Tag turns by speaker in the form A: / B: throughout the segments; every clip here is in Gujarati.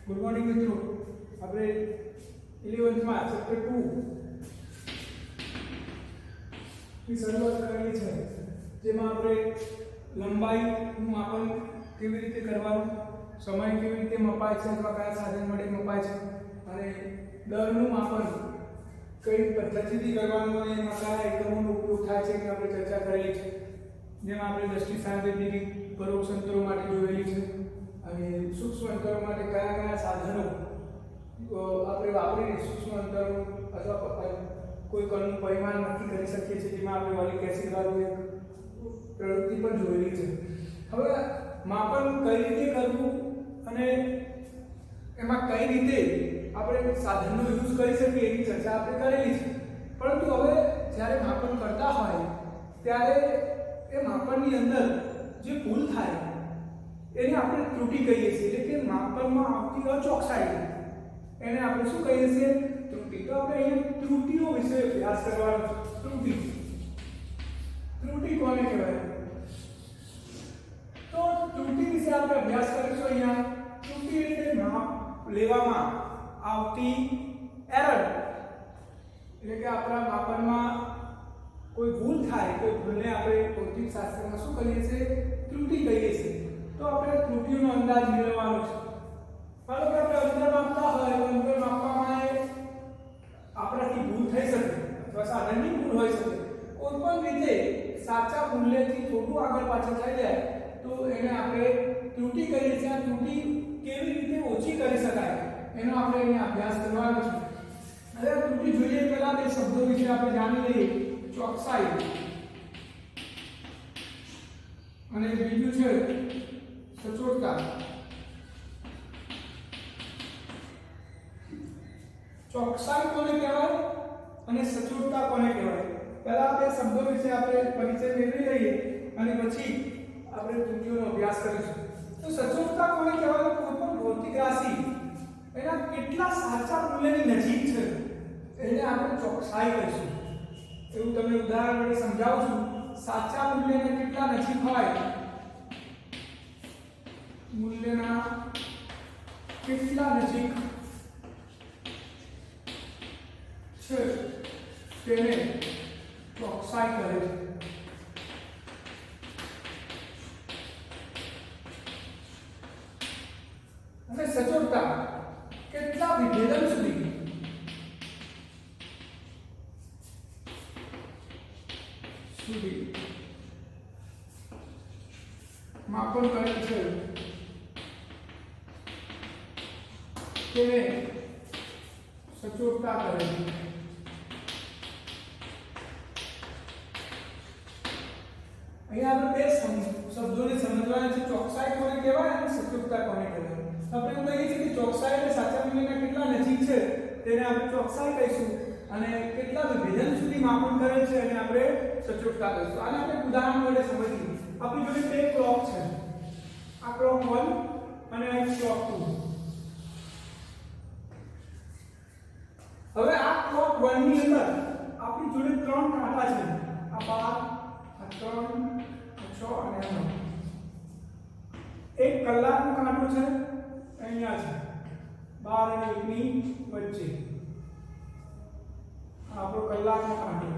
A: ગુડ મોર્નિંગ મિત્રો. આપણે 11th માં ચેપ્ટર 2 ની શરૂઆત કરવાની છે, જેમાં આપણે લંબાઈનું માપન કેવી રીતે કરવાનું, સમય કેવી રીતે મપાય છે અથવા કયા સાધન વડે મપાય છે, અને દરનું માપન કઈ પદ્ધતિથી કરવાનું અને એમાં કયા એકમોનો ઉપયોગ થાય છે કે આપણે ચર્ચા કરેલી છે. જેમાં આપણે દ્રષ્ટિ સાંવેદિક પરોક્ષ અંતરો માટે જોયેલી છે અને સૂક્ષ્મ અંતરો માટે કયા કયા સાધનો આપણે વાપરીને સૂક્ષ્મ અંતરો અથવા કોઈ કણનું પરિમાણ નક્કી કરી શકીએ છીએ, જેમાં આપણે ઓલિક એસિડ વાળું એક પ્રવૃત્તિ પણ જોયેલી છે. હવે માપન કઈ રીતે કરવું અને એમાં કઈ રીતે આપણે સાધનનો યુઝ કરી શકીએ એની ચર્ચા આપણે કરેલી છે. પરંતુ હવે જ્યારે માપન કરતા હોય ત્યારે એ માપનની અંદર જે ભૂલ થાય એને આપણે ત્રુટિ કહીએ છીએ, એટલે કે માપનમાં આવતી અચોકસાઈ એને આપણે શું કહીએ છીએ? ત્રુટિ. તો આપણે અહીંયા ત્રુટિનો વિશે અભ્યાસ કરવાનો છે. ત્રુટિ કોને કહેવાય? તો ત્રુટિ વિશે આપણે અભ્યાસ કરીશું. અહીંયા ત્રુટિ એટલે માપ લેવામાં આવતી એરર, એટલે કે આપણા માપનમાં કોઈ ભૂલ થાય, કોઈ ભૂલને આપણે ભૌતિક શાસ્ત્રમાં શું કહીએ છીએ? ત્રુટિ કહીએ છીએ. તો આપણે ત્રુટિનો અંદાજ મેળવવાનો છે. માનો કે આપણે અંતર માપતા હોય તો અંતર માપવામાં આપણાથી ભૂલ થઈ શકે અથવા સાધનની ભૂલ હોઈ શકે. કોઈ પણ રીતે સાચા મૂલ્યથી થોડું આગળ પાછળ થઈ જાય તો એને આપણે ત્રુટિ કહીએ છીએ. આ ત્રુટિ કેવી રીતે ઓછી કરી શકાય એનો આપણે અહીંયા અભ્યાસ કરવાનો છે. હવે ત્રુટિ જોઈએ પહેલા બે શબ્દો વિશે આપણે જાણી લઈએ. ચોકસાઈ અને બીજું છે સચોટતા. ચોકસાઈ કોને કહેવાય અને સચોટતા કોને કહેવાય? પહેલા બે શબ્દો વિશે આપણે પરિચય મેળવી લઈએ અને પછી આપણે ત્રુટિઓનો અભ્યાસ કરીશું. તો સચોટતા કોને કહેવાય? કોઈ પણ ભૌતિક રાશિ એના કેટલા સાચા મૂલ્યની નજીક છે એને આપણે ચોકસાઈ કહીશું. એવું તમને ઉદાહરણ વડે સમજાવું છું. સાચા મૂલ્યને કેટલા નજીક હોય, મૂલ્યના કેટલા નજીક છે તેને ચોકસાઈ કહે છે. અને સચોટતા કેટલા વિભેદન સુધી માપન કરેલ છે તેને સચોટતા કહે છે. અહીંયા આપણે બે શબ્દોને સમજવાના છે. ચોકસાઈ કોને કહેવાય અને સચોટતા કોને કહેવાય? આપણે એવું કહીએ છીએ કે ચોકસાઈ એટલે સાચા મૂલ્યના કેટલા નજીક છે તેને આપણે ચોકસાઈ કહીશું અને કેટલા વિભેદન સુધી માપન કરેલ છે એને આપણે સચોટતા કહીશું. આને આપણે ઉદાહરણ વડે સમજીએ. આપણી જોડે બે ક્લોક છે. આ ક્લોક 1 અને આ ક્લોક 2. હવે આ ક્લોક 1 ની અંદર આપણી જોડે ત્રણ કાંટા છે. આ 12, આ 3, આ 6 અને આ 9. એક કલાકનો કાંટો છે અહીંયા છે 12 અને 1 ની વચ્ચે. આ આપણો કલાકનો કાંટો.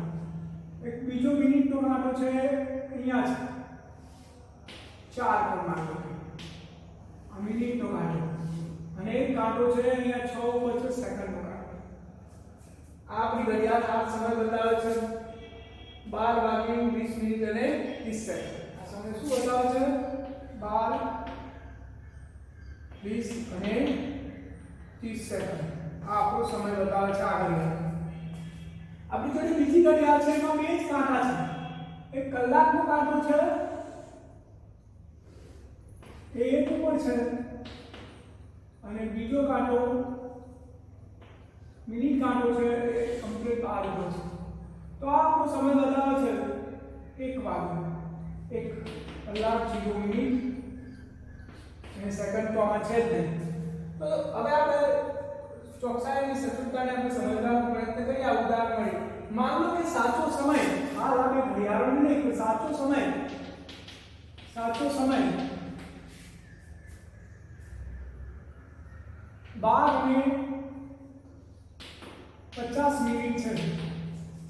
A: એક બીજો મિનિટનો કાંટો છે અહીંયા છે 4 કલાક. આ મિનિટનો કાંટો. અને એક કાંટો છે અહીંયા 6 સેકન્ડનો કાંટો. આ આપણી ઘડિયાળ હાથ સમય બતાવે છે 12:20 અને 30 સેકન્ડ. આ સમય શું બતાવે છે? 12, 20 અને 30 સેકન્ડ. આ આપણો સમય બતાવે છે આ ઘડિયાળ. આપણી જોડે બીજી ઘડિયાળ છે, એમાં બે જ કાંટા છે. એક કલાકનો કાંટો છે એ એક ઉપર છે અને બીજો કાંટો મિનિટ કાંટો છે એ કમ્પ્લીટ આ ઉપર છે. તો આ આપણો સમય બતાવે છે 1 વાગ્યો. 1 કલાક 0 મિનિટ અને સેકન્ડ તો આમાં છે જ નહીં. તો હવે આપણે ચોકસાઈ અને સચોટતાને આપણે સમજવાનો પ્રયત્ન કરીએ. આ ઉદાહરણ મળી. માન લો કે સાચો સમય, હાલ આપણે ઘડિયાળનો નહીં, સાચો સમય 12:50 છે.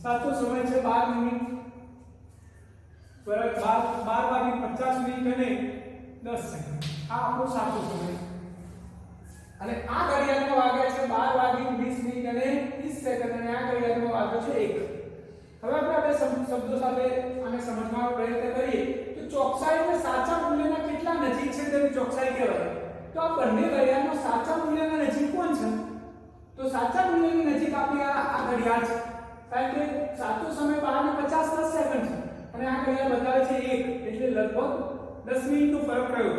A: સાચો સમય છે 12 મિનિટ બરાબર. 12:50 અને 10 સેકન્ડ આ આપણો સાચો સમય છે. અને આ ઘડિયાળનો વાગ્યા છે 12:20 અને 30 સેકન્ડ અને આ ઘડિયાળનો વાગ્યો છે 1. હવે આપણે બે શબ્દો સાથે આને સમજવાનો પ્રયત્ન કરીએ તો ચોકસાઈ અને સાચા મૂલ્યના કેટલા નજીક છે તેની ચોકસાઈ કહેવાય. તો આ બંને ઘડિયાળનો સાચા મૂલ્યના નજીક કોણ છે? તો સાચા મૂલ્યની નજીક આપણી આ ઘડિયાળ છે, કારણ કે સાચો સમય 12:50 સેકન્ડ છે અને આ ઘડિયાળ બતાવે છે 1, એટલે લગભગ 10 મિનિટનો ફરક રહ્યો.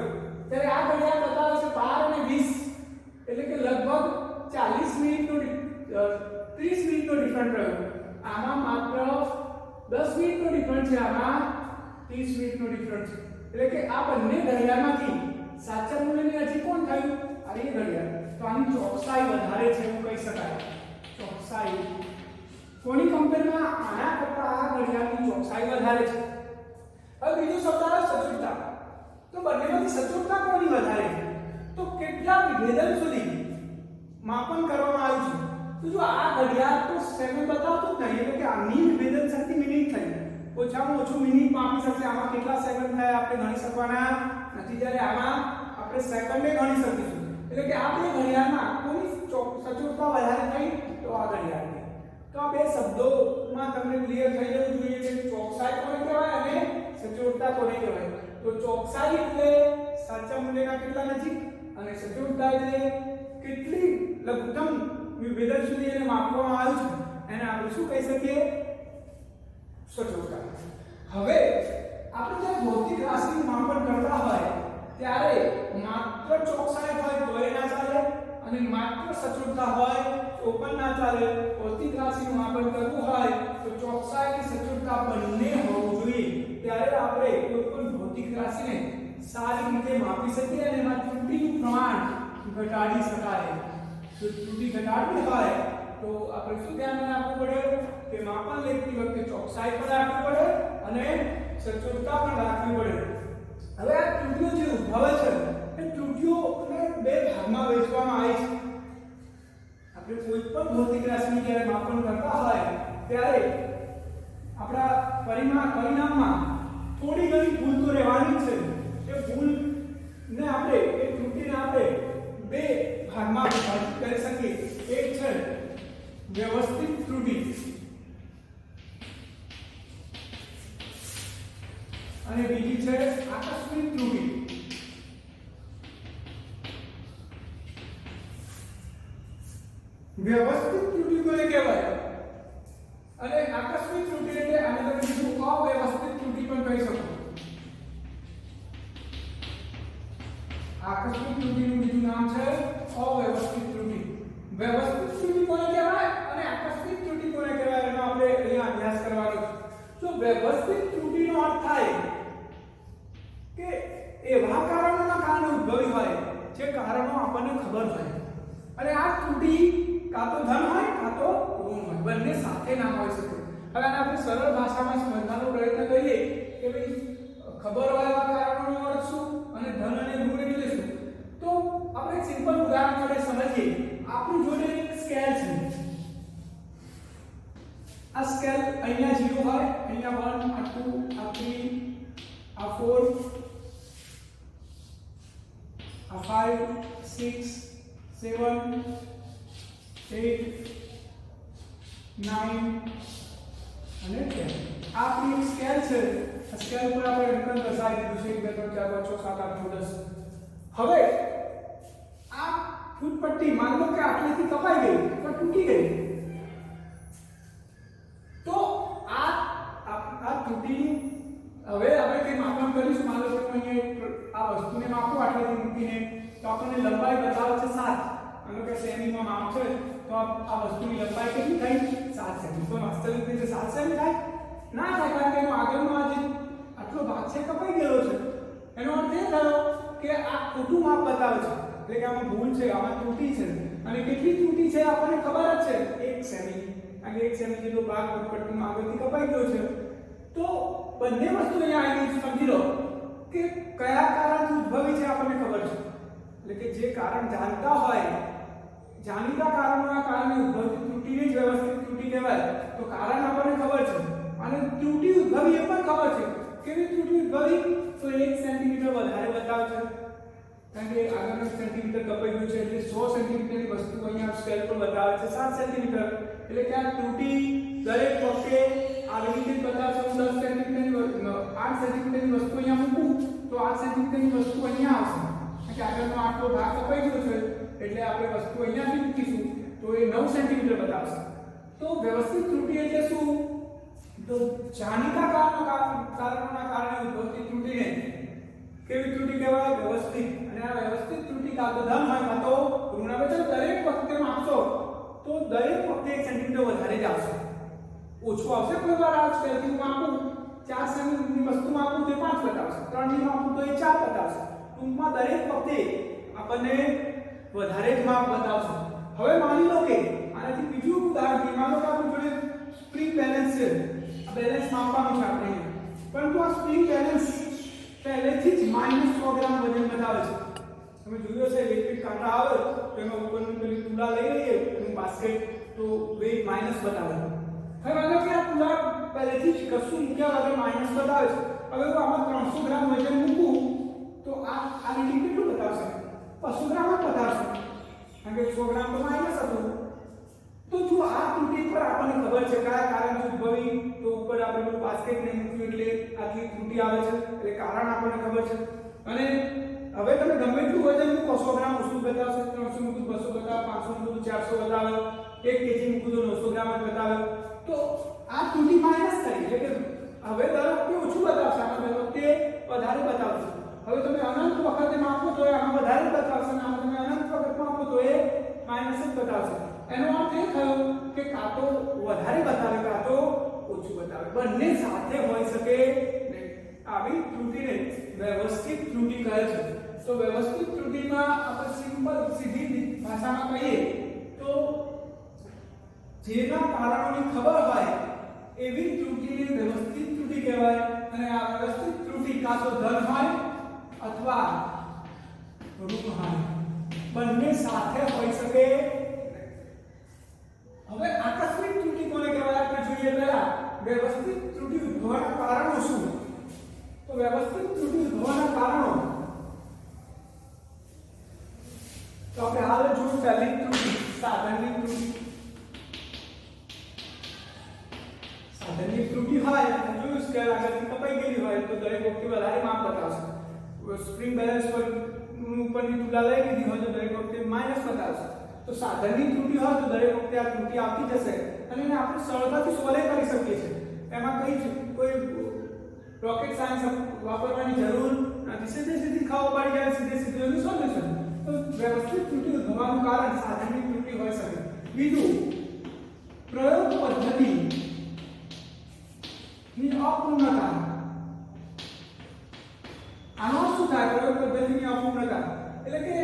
A: ત્યારે આ ઘડિયાળ બતાવે છે 12:20, એટલે કે લગભગ 40 મિનિટનો 30 મિનિટનો ડિફરન્ટ રહ્યો. આમાં માત્ર 10 મિનિટનો ડિફરન્ટ છે, આમાં 30 મિનિટનો ડિફરન્ટ છે. એટલે કે આ બંને ઘડિયાળમાંથી સાચા મૂલ્યની નજીક કોણ થયું? આ એ ઘડિયાળ. તો આની ચોકસાઈ વધારે છે એવું કહી શકાય. ચોકસાઈ કોની કમ્પેરમાં? આના કરતા આ ઘડિયાળની ચોકસાઈ વધારે છે. હવે બીજો શબ્દ આવે સચોટતા. તો બંનેમાંથી સચોટતા કોની વધારે છે? તો કેટલા વિભેદન સુધી માપન કરવામાં આવ્યું છે? તો જો આ ઘડિયાળ તો સેકન્ડ બતાવતું જ નહીં, એટલે કે આની વિભેદન શક્તિ મિનિટ થઈ. ઓછામાં ઓછું મિનિટ માપી શકશે. આમાં કેટલા સેકન્ડ થાય આપણે ગણી શકવાના નથી, જ્યારે આમાં આપણે સેકન્ડે ગણી શકીશું. એટલે કે આ બે ઘડિયાળમાં કોની સચોટતા વધારે થઈ? તો આ ઘડિયાળની. તો આ બે શબ્દોમાં તમને ક્લિયર થઈ જવું જોઈએ કે ચોકસાઈ કોને કહેવાય અને સચોટતા કોને કહેવાય. તો ચોકસાઈ એટલે સાચા મૂલ્યના કેટલા નજીક અને સચોટતા એટલે કેટલી લઘુત્તમ વિભેદન સુધી એને માપવામાં આવ્યું છે, એને આપણે શું કહી શકીએ? સચોટતા. હવે આપણે જે ભૌતિક રાશિનું માપન કરતા હોય ત્યારે માત્ર ચોકસાઈ હોય તો એ ના ચાલે અને માત્ર સચોટતા હોય તો પણ ના ચાલે. ભૌતિક રાશિનું માપન કરવું હોય તો ચોકસાઈ અને સચોટતા બંને હોવું જોઈએ. ત્યારે આપણે કોઈ પણ ભૌતિક રાશિને સારી રીતે માપી શકીએ અને એમાં ત્રુટિનું પ્રમાણ ઘટાડી શકાય. જો ત્રુટિ ઘટાડવી હોય તો આપણે શું ધ્યાનમાં રાખવું પડે કે માપન લેતી વખતે ચોકસાઈ પણ રાખવી પડે અને સચોટતા પણ રાખવી પડે. હવે આ ત્રુટિઓ જે ઉદ્ભવે છે એ ત્રુટિઓને બે ભાગમાં વહેંચવામાં આવી છે. આપણે કોઈ પણ ભૌતિક રાશિનું જ્યારે માપન કરતા હોય ત્યારે આપણા પરિણામમાં થોડી ઘણી ભૂલ તો રહેવાની છે. એ ભૂલને આપણે એ ત્રુટિને આપણે બે ભાગમાં વિભાજિત કરી શકીએ. એક છે વ્યવસ્થિત ત્રુટિ અને બીજી છે આકસ્મિક ત્રુટિ. વ્યવસ્થિત ત્રુટિ કોને કહેવાય અને આકસ્મિક ત્રુટિ એટલે આને તમે બીજું અવ્યવસ્થિત ત્રુટિ પણ કહી શકો. આકસ્મિક ત્રુટિનું બીજું નામ છે અવ્યવસ્થિત ત્રુટિ. વ્યવસ્થિત ત્રુટિ કોને કહેવાય અને આકસ્મિક ત્રુટિ કોને કહેવાય એનો આપણે અહીંયા અભ્યાસ કરવાનો છે. જો વ્યવસ્થિત ત્રુટિનો અર્થ થાય કે એવા કારણોના કારણે ઉદ્ભવી હોય જે કારણો આપણને ખબર હોય અને આ ત્રુટિ કાં તો ધન હોય કાં તો ઋણ હોય, બંને સાથે ના હોઈ શકે. હવે આને આપણે સરળ ભાષામાં સમજવાનો પ્રયત્ન કરીએ કે ભાઈ ખબર હોય એવા કારણોનો અર્થ શું અને ધન અને ઋણ એટલે શું. તો આપણે સિમ્પલ ઉદાહરણ વડે સમજીએ. આપણી જોડે એક સ્કેલ છે. આ સ્કેલ અહીંયા 0 હોય, અહીંયા 1, આ 2, આ 3, આ 4, આ 5, 6, 7, 8, 9 અને 10. આ આપણી એક સ્કેલ છે. આ સ્કેલ પર આપણે અંકન દર્શાવી દીધું છે 1 2 3 4 5 6 7 8 9 10. હવે આ ફૂટપટ્ટી માન લો કે આટલેથી કપાઈ ગઈ અથવા તૂટી ગઈ, તો આ ત્રુટિનું હવે આપણે કંઈ માપન કરીશું. માન લો કે અહીંયા આ વસ્તુને માપો આટલેથી મૂકીને, તો આપણને લંબાઈ બતાવે છે 7. માનો કે સેમીમાં માપ છે તો આ વસ્તુની લંબાઈ કેટલી થઈ? 7 સેમી. તો વાસ્તવિક રીતે 7 સેમી થાય ના થાય, કારણ કે એનો આગળનો આ જે આટલો ભાગ છે કપાઈ ગયેલો છે. એનો અર્થ એ થયો કે આ ખોટું માપ બતાવે છે, એટલે કે આમાં ભૂલ છે, આમાં ત્રુટિ છે. અને કેટલી ત્રુટિ છે આપણને ખબર જ છે, 1 સેમી. અને 1 સેમી જેટલો ભાગ પટ્ટીમાં આગળથી કપાઈ ગયો છે. તો બંને વસ્તુ અહીંયા આવી ગઈ. સમજી લો કે કયા કારણથી ઉદ્ભવી છે આપણને ખબર છે. એટલે કે જે કારણ જાણતા હોય જાણીતા કારણોના કારણે ઉદ્ભવતી ત્રુટીને જ વ્યવસ્થિત ત્રુટી કહેવાય. તો કારણ આપણને ખબર છે અને ત્રુટી ઉદ્ભવી એ પણ ખબર છે. કેવી ત્રુટી ઉદ્ભવી? તો 1 સેન્ટીમીટર વધારે બતાવે છે, કારણ કે આગળનું સેન્ટીમીટર કપાઈ ગયું છે એટલે 100 સેન્ટીમીટરની વસ્તુ અહીંયા સ્કેલ પર બતાવે છે 7 સેન્ટીમીટર. એટલે કે આ ત્રુટી દરેક વખતે આવી રીતે બતાવશે. હું 10 સેન્ટીમીટરની 8 સેન્ટીમીટરની વસ્તુ અહીંયા મૂકું તો 8 સેન્ટીમીટરની વસ્તુ અહીંયા આવશે, કારણ કે આગળનો આટલો ભાગ કપાઈ ગયો છે એટલે આપણે વસ્તુ અહીંયાથી મૂકીશું તો એ 9 સેન્ટીમીટર બતાવશે. તો વ્યવસ્થિત ત્રુટી એટલે શું? તો જાણીતા કારણોના કારણે ઉદ્ભવતી ત્રુટીને કેવી ત્રુટી કહેવાય? વ્યવસ્થિત. અને આ વ્યવસ્થિત ત્રુટી કાં તો ધન હોય કાં તો ઋણ. હવે જો દરેક વખતે માપશો તો દરેક વખતે 1 સેન્ટીમીટર વધારે જ આવશે, ઓછું આવશે. કોઈ વાર આ સ્કેલથી હું માપું 4 સેન્ટીમીટરની વસ્તુ માપું તો 5 બતાવશે, 3 ની માપું તો 4 બતાવશે. ટૂંકમાં દરેક વખતે આપણને વધારે જ માપ બતાવશે. હવે માની લો કે આનાથી બીજું ઉદાહરણ છે. માનો કે આપણી જોડે સ્પ્રિંગ બેલેન્સ છે, આ બેલેન્સ માપવાનું છે આપણે, પરંતુ આ સ્પ્રિંગ બેલેન્સ પહેલેથી જ -100 ગ્રામ વજન બતાવે છે. તમે જોયું હશે ઇલેક્ટ્રિક કાંટા આવે તો એમાં ઉપરની પેલી તુલા લઈ લઈએ એનું બાસ્કેટ તો વેઇટ માઈનસ બતાવે. હવે માનો કે આ તુલા પહેલેથી જ કશું મૂક્યા વગર માઈનસ બતાવે છે. હવે હું આમાં 300 ગ્રામ વજન મૂકું તો આ રીડિંગ કેટલું બતાવશે? 200 ગ્રામ જ બતાવશે, કારણ કે 100 ગ્રામ તો માઈનસ હતું. તો જો આ ત્રુટી પર આપણને ખબર છે કયા કારણથી ઉદ્ભવી, તો ઉપર આપણે પેલું બાસ્કેટ ને મૂક્યું એટલે આટલી ત્રુટી આવે છે, એટલે કારણ આપણને ખબર છે. અને હવે તમે ગમે એટલું વજન મૂકો 100 ગ્રામ ઓછું બતાવશે, 300 મૂકું 200 બતાવે, 500 મૂકું 400 બતાવે, 1 કેજી મૂકું તો 900 ગ્રામ જ બતાવે. તો આ ત્રુટી માઈનસ થઈ એટલે કે હવે દર વખતે ઓછું બતાવશે, આમાં દર વખતે વધારે બતાવશે. હવે તમે અનંત વખતે માપો તો આમાં વધારે બતાવશે અને આમાં તમે અનંત વખત માપો તો એ માઈનસ જ બતાવશે. એનો અર્થ એ થયો કે કાં તો વધારે બતાવે કાં તો ઓછું બતાવે, બંને સાથે હોઈ શકે નહીં. આવી ત્રુટીને વ્યવસ્થિત ત્રુટી કહે છે. તો વ્યવસ્થિત ત્રુટીમાં આપણે સિમ્પલ સીધી ભાષામાં કહીએ તો જેના કારણોની ખબર હોય એવી ત્રુટીને વ્યવસ્થિત ત્રુટી કહેવાય. અને આ વ્યવસ્થિત ત્રુટી કાં તો ધન હોય અથવા ઋણ હોય, બંને સાથે હોઈ શકે. હવે આકસ્મિક ત્રુટી કોને કહેવાય આપણે જોઈએ. પહેલા વ્યવસ્થિત ત્રુટી ઉદ્ભવવાના કારણો શું? તો વ્યવસ્થિત ત્રુટી ઉદ્ભવવાના કારણો તો આપણે હાલ જોયું પહેલી ત્રુટી સાધનની ત્રુટી. સાધનની ત્રુટી હોય અને જોયું કે આગળથી કપાઈ ગયેલી હોય તો દરેક વખતે વધારે માપ બતાવશે. સ્પ્રિંગ બેલેન્સ પર ઉપરની તુલા લઈ લીધી હોય તો દરેક વખતે માઈનસ બતાવશે. તો સાધનની ત્રુટી હોય તો દરેક વખતે આ ત્રુટી આવતી જશે અને એને આપણે સરળતાથી સોલ્વ કરી શકીએ છીએ. એમાં કોઈ રોકેટ સાયન્સ વાપરવાની જરૂર નથી, સીધી ખબર પડી જાય સીધે એનું સોલ્યુશન. તો વ્યવસ્થિત ત્રુટી ઉદ્ભવવાનું કારણ સાધનની ત્રુટી હોઈ શકે. બીજું, પ્રયોગ પદ્ધતિની અપૂર્ણતા. આનો શું થાય? પ્રયોગ પદ્ધતિની અપૂર્ણતા એટલે કે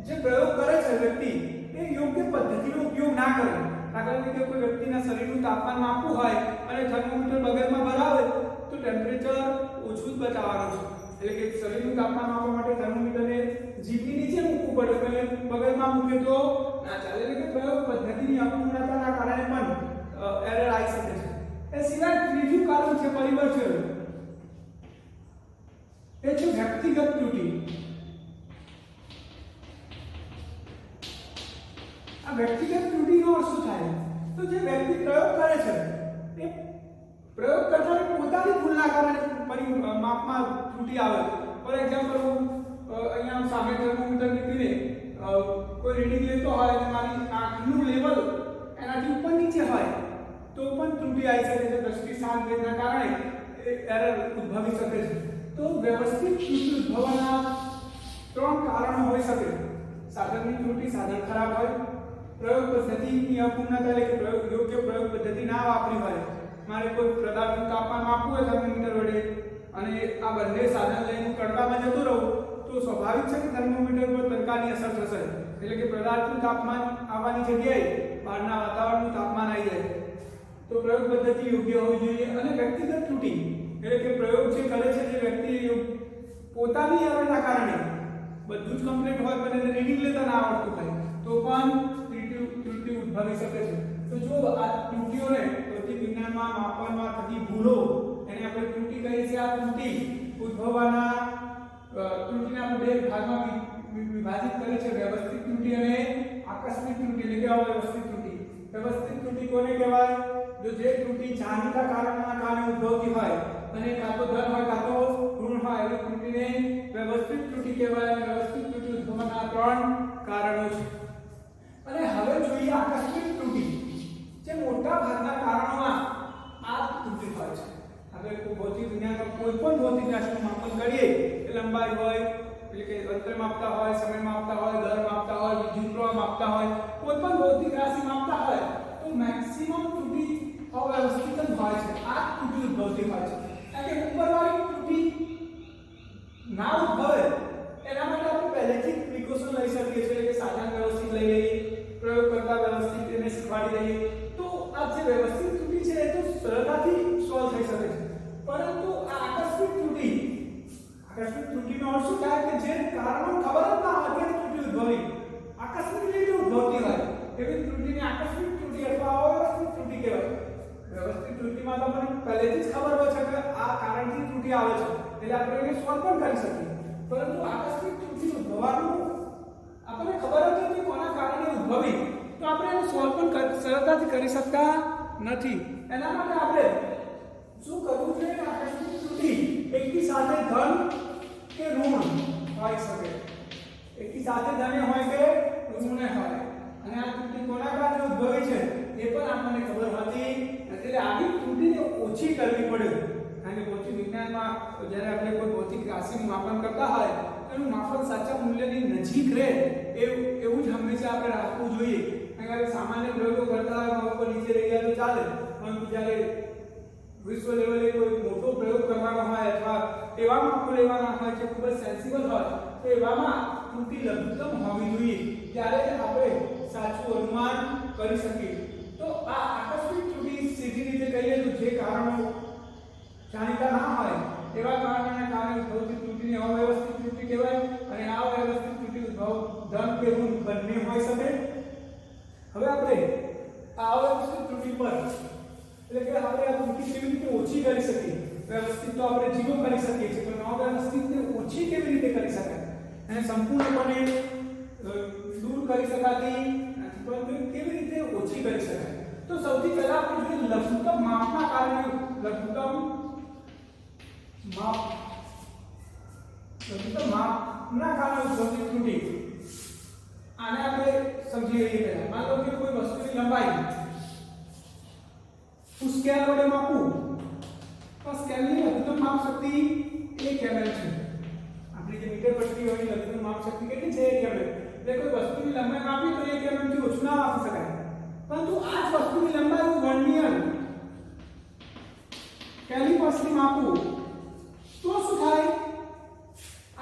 A: જે પ્રયોગ કરે છે વ્યક્તિ એ યોગ્ય પદ્ધતિનો ઉપયોગ ના કરે. દાખલા તરીકે કોઈ વ્યક્તિના શરીરનું તાપમાન માપવું હોય અને થર્મોમીટર બગલમાં ભરાવે તો ટેમ્પરેચર ઓછું જ બતાવવાનું છે. એટલે કે શરીરનું તાપમાન માપવા માટે થર્મોમીટરને જીભની નીચે મૂકવું પડે, એટલે બગલમાં મૂકે તો ના ચાલે. એટલે કે પ્રયોગ પદ્ધતિની અપૂર્ણતાના કારણે પણ એરર આવી શકે છે. એ સિવાય ત્રીજું કારણ છે પરિબળ છે, એ છે વ્યક્તિગત ત્રુટી. આ વ્યક્તિગત ત્રુટીનો અર્થ શું થાય? તો જે વ્યક્તિ પ્રયોગ કરે છે એ પ્રયોગ કરતા પોતાની ભૂલના કારણે માપમાં ત્રુટી આવે. ફોર એક્ઝામ્પલ હું અહીંયા સામે થર્મોમીટર નીકળીને કોઈ રીડિંગ લેતો હોય અને મારી આંખનું લેવલ એનાથી ઉપર નીચે હોય તો પણ ત્રુટી આવી શકે છે. દ્રષ્ટિ સાંદ્રના કારણે એરર ઉદ્ભવી શકે છે. તો વ્યવસ્થિત ત્રુટી ઉદ્ભવવાના 3 કારણો હોઈ શકે. સાધનની ત્રુટી, સાધન ખરાબ હોય, પ્રયોગ પદ્ધતિની અપૂર્ણતા એટલે કે યોગ્ય પ્રયોગ પદ્ધતિ ના વાપરી હોય. મારે કોઈ પદાર્થનું તાપમાન માપવું હોય થર્મોમીટર વડે અને આ બંને સાધન લઈને હું તડકામાં જતો રહું તો સ્વાભાવિક છે કે થર્મોમીટર પર તડકાની અસર થશે. એટલે કે પદાર્થનું તાપમાન આવવાની જગ્યાએ બહારના વાતાવરણનું તાપમાન આવી જાય. તો પ્રયોગ પદ્ધતિ યોગ્ય હોવી જોઈએ. અને વ્યક્તિગત ત્રુટી એટલે કે પ્રયોગ જે કરે છે જે વ્યક્તિ પોતાની એરરના કારણે બધું જ કમ્પ્લીટ હોય પણ એને રીડિંગ લેતા ના આવડતું હોય તો પણ ઉદ્ભવી શકે છે. તો જો આ ત્રુટિઓને ભૌતિક વિજ્ઞાનમાં માપનમાં થતી ભૂલો એને આપણે ત્રુટિ કહીએ છીએ. આ ત્રુટિ ઉદ્ભવવાના ત્રુટિને આપણે બે ભાગમાં વિભાજિત કરી છે, વ્યવસ્થિત ત્રુટિ અને આકસ્મિક ત્રુટિ એટલે કે અવ્યવસ્થિત ત્રુટિ. વ્યવસ્થિત ત્રુટિ કોને કહેવાય? જો જે ત્રુટિ જાણીતા કારણોના કારણે ઉદ્ભવતી હોય અને કાં તો ધન હોય કાં તો ઋણ હોય એવી ત્રુટિને વ્યવસ્થિત ત્રુટિ કહેવાય. વ્યવસ્થિત ત્રુટિ ઉદ્ભવવાના ત્રણ કારણો છે. અને હવે જોઈએ આકસ્મિક ત્રુટિ. જે મોટા ભાગના કારણોમાં આ ત્રુટિ હોય છે. આપણે ભૌતિક વિજ્ઞાનમાં કોઈ પણ ભૌતિક રાશિનું માપન કરીએ, લંબાઈ હોય એટલે કે અંતર માપતા હોય, સમય માપતા હોય, દર માપતા હોય, વિદ્યુત પ્રવાહ માપતા હોય, કોઈ પણ ભૌતિક રાશિ માપતા હોય તો મેક્સિમમ ત્રુટિ અવ્યવસ્થિત જ હોય છે. આ ત્રુટિ ઉદ્ભવતી હોય છે. કારણ કે ઉપરવાળી ત્રુટિ ના ઉદ્ભવે એના માટે આપણે પહેલેથી પ્રિકોશન લઈ શકીએ છીએ કે સાધન વ્યવસ્થિત લઈ લઈએ, પ્રયોગ કરતા વ્યવસ્થિત એને શીખવાડી દઈએ તો આ જે વ્યવસ્થિત ત્રુટિ છે એ તો સરળતાથી સોલ્વ થઈ શકે છે. પરંતુ આ આકસ્મિક ત્રુટિનો અર્થ શું થાય કે જે કારણો ખબર જ ના હોય તે ત્રુટિ ઉદ્ભવી આકસ્મિક રીતે ઉદ્ભવતી હોય એવી ત્રુટિને આકસ્મિક ત્રુટિ અથવા અવ્યવસ્થિત ત્રુટિ કહેવાય. વ્યવસ્થિત ત્રુટિમાં તો આપણને પહેલેથી જ ખબર હોય છે કે આ કારણથી ત્રુટિ આવે છે એટલે આપણે એને સોલ્વ પણ કરી શકીએ. પરંતુ આકસ્મિક ત્રુટિ ઉદ્ભવવાનું આપણને ખબર જ નથી કોના કારણે ઉદ્ભવી તો આપણે એને સોલ્વ પણ સરળતાથી કરી શકતા નથી. એના માટે આપણે શું કરવું જોઈએ? આકસ્મિક ત્રુટિ એકી સાથે ધન કે ઋણ હોઈ શકે. એકી સાથે ધન હોય કે ઋણ હોય. અને આ ત્રુટિ કોના કારણે ઉદ્ભવી છે એ પણ આપણને ખબર હોતી નથી. એટલે આવી ત્રુટિને ઓછી કરવી પડે. કારણ કે ભૌતિક વિજ્ઞાનમાં જ્યારે આપણે કોઈ ભૌતિક રાશિનું માપન કરતા હોય એનું માપન સાચા મૂલ્યની નજીક રહે એવું જ હંમેશા આપણે રાખવું જોઈએ. કારણ કે સામાન્ય પ્રયોગો કરતા હોય ઉપર નીચે રહી જાય તો ચાલે, પરંતુ જ્યારે વિશ્વ લેવલે કોઈ મોટો પ્રયોગ કરવાનો હોય અથવા એવા માપો લેવાના હોય જે ખૂબ જ સેન્સિબલ હોય તો એવામાં ત્રુટિ લઘુત્તમ હોવી જોઈએ. ત્યારે આપણે સાચું અનુમાન કરી શકીએ. તો આ આકસ્મિક ત્રુટિ સીધી રીતે કહીએ તો જે કારણો જાણીતા ના હોય એવા કારણોના કારણે ઉદ્ભવતી ત્રુટિને અવ્યવસ્થિત ત્રુટિ કહેવાય. અને આ અવ્યવસ્થિત ત્રુટિ ઉદ્ભવ ધન કે ઋણ બંને હોઈ શકે. હવે આપણે આ અવ્યવસ્થિત ત્રુટિ પર એટલે કે આપણે આ ત્રુટિ કેવી રીતે ઓછી કરી શકીએ? વ્યવસ્થિત તો આપણે જીરો કરી શકીએ છીએ, પણ અવ્યવસ્થિતને ઓછી કેવી રીતે કરી શકાય? અને સંપૂર્ણપણે દૂર કરી શકાતી નથી, પરંતુ કેવી રીતે ઓછી કરી શકાય? તો સૌથી પહેલા આપણે જોઈએ લઘુત્તમ માપના કારણે લઘુત્તમ માપના કારણે ઉદ્ભવતી ત્રુટિ. આને આપણે સમજી લઈએ. પહેલા માનો કે કોઈ વસ્તુની લંબાઈ હું સ્કેલ વડે માપું તો સ્કેલની લઘુત્તમ માપ શક્તિ 1 mm છે. આપણી જે મીટર પટ્ટી હોય લઘુત્તમ માપ શક્તિ કેટલી છે? 1 mm. એટલે કોઈ વસ્તુની લંબાઈ માપી તો 1 mm થી ઓછું ના માપી શકાય. પરંતુ આ જ વસ્તુની લંબાઈ હું વર્નિયર કેલિપર્સથી માપું તો શું થાય?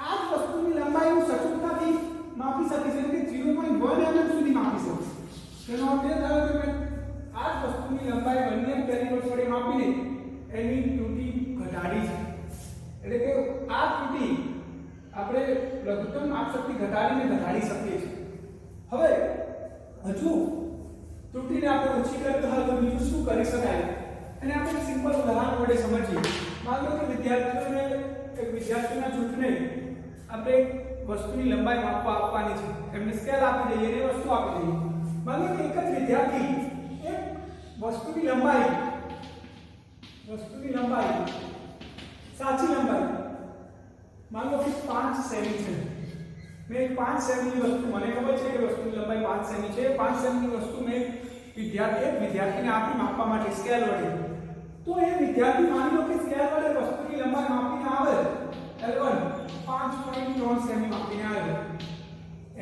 A: આ જ વસ્તુની લંબાઈ હું સચોટતાથી માપી શકીશ, એટલે કે 0.1 mm સુધી માપી શકીશ. તેનો અર્થ એ થયો કે આ જ વસ્તુની લંબાઈ વર્નિયર કેલિપર્સ વડે માપીને એની ત્રુટિ ઘટાડી છે. એટલે કે આ ત્રુટિ આપણે લઘુત્તમ માપ શક્તિ ઘટાડી શકીએ છીએ. હવે હજુ ત્રુટિને આપણે ઓછી કરવી હોય તો બીજું શું કરી શકાય? અને આપણે સિમ્પલ ઉદાહરણ વડે સમજીએ. માનો કે વિદ્યાર્થીના જૂથને આપણે વસ્તુની લંબાઈ માપવા આપવાની છે. એમને સ્કેલ આપી દઈએ અને વસ્તુ આપી દઈએ. માનો કે એક જ વિદ્યાર્થી એક વસ્તુની લંબાઈ સાચી લંબાઈ માનો કે 5 સેમી છે. મેં 5 સેમીની વસ્તુ, મને ખબર છે કે વસ્તુની લંબાઈ 5 સેમી છે. 5 સેમીની વસ્તુ મેં વિદ્યાર્થીને આપી માપવા માટે સ્કેલ વડે. તો એ વિદ્યાર્થી માની લો કે સ્કેલ વડે વસ્તુની લંબાઈ માપીને આવે L1 5.3 સેમી માપીને આવે.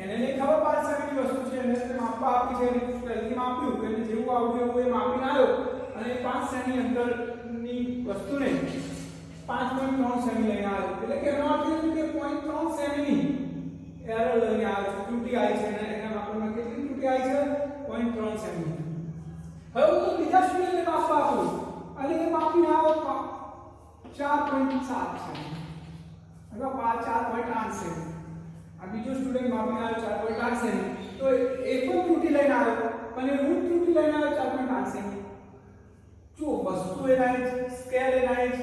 A: એને નહીં ખબર 5 સેમીની વસ્તુ છે, એને માપવા આપી છે, પહેલેથી માપ્યું, એને જેવું આવડ્યું એવું એ માપીને આવ્યો અને 5 સેમી અંતરની વસ્તુને 5.3 સેમી લઈને આવ્યો. એટલે કે એનો અર્થ એ કે 0.3 સેમીની એરર લઈને આવ્યો છે, ત્રુટિ આવી છે. અને એના માપનમાં કેટલી ત્રુટિ આવી છે? 0.3 સેમી. હવે હું તો બીજા સ્ટુડન્ટને માપવા આપું અને એ માપીને આવ્યો 4.7 સેમી અથવા 4.8 સેમી. આ બીજો સ્ટુડન્ટ માપીને આવ્યો 4.8 સેમી. તો એ પણ ત્રુટિ લઈને આવ્યો, અને ઋણ ત્રુટિ લઈને આવે 4.8 સેમી. જો વસ્તુ એના જ સ્કેલ એના જ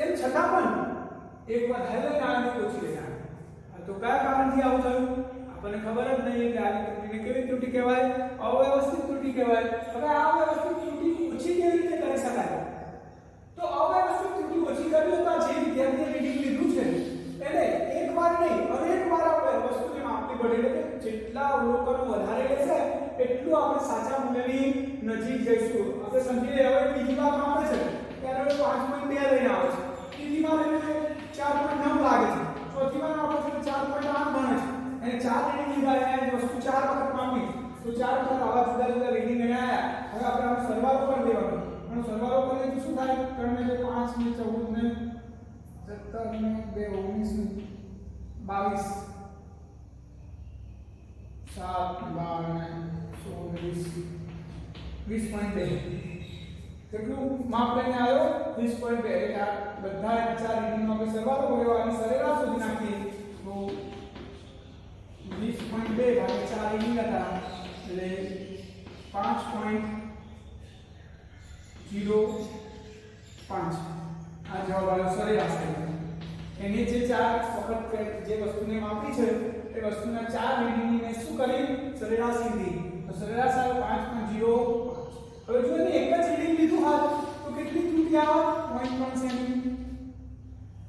A: એમ છતાં પણ એક વધારે લઈને આવે ને ઓછી લઈને આવે. તો કયા કારણથી આવું થયું આપણને ખબર જ નહીં કે આ ત્રુટિને કેવી ત્રુટિ કહેવાય? અવ્યવસ્થિત ત્રુટિ કહેવાય. હવે આ અવ્યવસ્થિત ત્રુટિ ઓછી કેવી રીતે કરી શકાય? તો અવ્યવસ્થિત ત્રુટિ ઓછી કરવી તો જે વિદ્યાર્થીએ રીડિંગ લીધું છે એને એકવાર નહીં અનેકવાર આપણે વસ્તુને માપવી પડે. એટલે કે જેટલા અવલોકનો વધારે લેશે એટલું આપણે સાચા મૂલ્યની નજીક જઈશું. આપણે સમજી લઈએ હવે બીજી વાર માપે છે ત્યારે 5.2 લઈને આવે છે, ત્રીજી વાર એને 4.9 લાગે છે, ચોથી વાર આપણે 4.8 બને છે. અને 4 રીડિંગ લીધા એને વસ્તુ 4 વખત માપી તો 4 વખત આવા જુદા જુદા રીડિંગ લઈને આવ્યા. હવે આપણે આનો સરવાળો કરી દેવાનો. અને સરવાળો કરીએ તો શું થાય? 3 ને 5 ને 14 ને 17 ને 2 19 ને 22 7 12 ને 16 20.2 કેટલું માપ લઈને આવ્યો? 20.2. એટલે આ બધા 4 રીડિંગનો આપણે સરવાળો કર્યો અને સરેરાશ શોધી નાખીએ તો 20.2 ભાગ્યા 4 રીડિંગ હતા એટલે 5.05 આ જવાબ આવ્યો સરેરાશ. એની જે 4 વખત જે વસ્તુને માપી છે એ વસ્તુના 4 રીડિંગની મેં શું કરી? સરેરાશ લીધી. તો સરેરાશ આવ્યો 5.05. હવે જો એને એક જ રીડિંગ લીધું હોત તો કેટલી ત્રુટિ આવે? 0.1 સેમી.